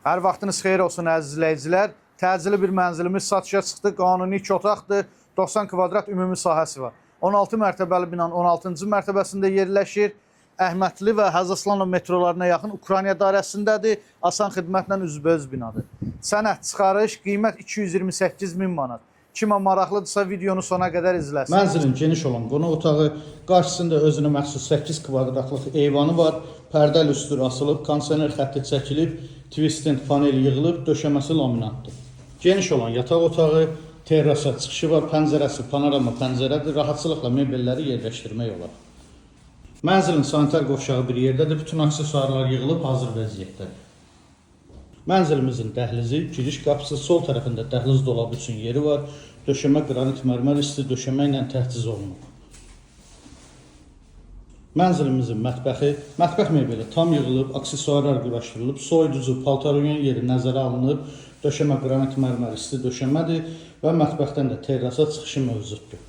Hər vaxtınız xeyir olsun əziz izləyicilər. Təcili bir mənzilimiz satışa çıxdı. Qanuni 2 otaqdır. 90 kvadrat ümumi sahəsi var. 16 mərtəbəli binanın 16-cı mərtəbəsində yerləşir. Əhmədli və Hacı Aslanov metrolarına yaxın Ukrayna dairəsindədir. Asan xidmətlə üzbəüz binadır. Sənəd çıxarış, qiymət 228.000 manat. Kimə maraqlıdırsa videonu sona qədər izləsin. Mənzilin geniş olan qonaq otağı, qarşısında özünə məxsus 8 kvadratlıq eyvanı var. Pərdəli üstü asılıb, kondisioner xətti çəkilib, twistent paneli yığılıb, döşəməsi laminatdır. Geniş olan yataq otağı, terrasa çıxışı var, pəncərəsi panorama pəncərədir, rahatçılıqla mebelləri yerləşdirmək olar. Mənzilin sanitar qovşağı bir yerdədir, bütün aksesuarlar yığılıb hazır vəziyyətdədir. Mənzilimizin dəhlizi, giriş qapısı, sol tərəfində dəhliz dolabı üçün yeri var, döşəmə qranit mərmər isti döşəmə ilə təchiz olunub. Mənzilimizin mətbəx mebeli tam yığılıb, aksesuarlar quraşdırılıb, soyuducu, paltaroyan yeri nəzərə alınıb, döşəmə qranit mərmər isti döşəmədir və mətbəxdən də terrasa çıxışı mövcuddur.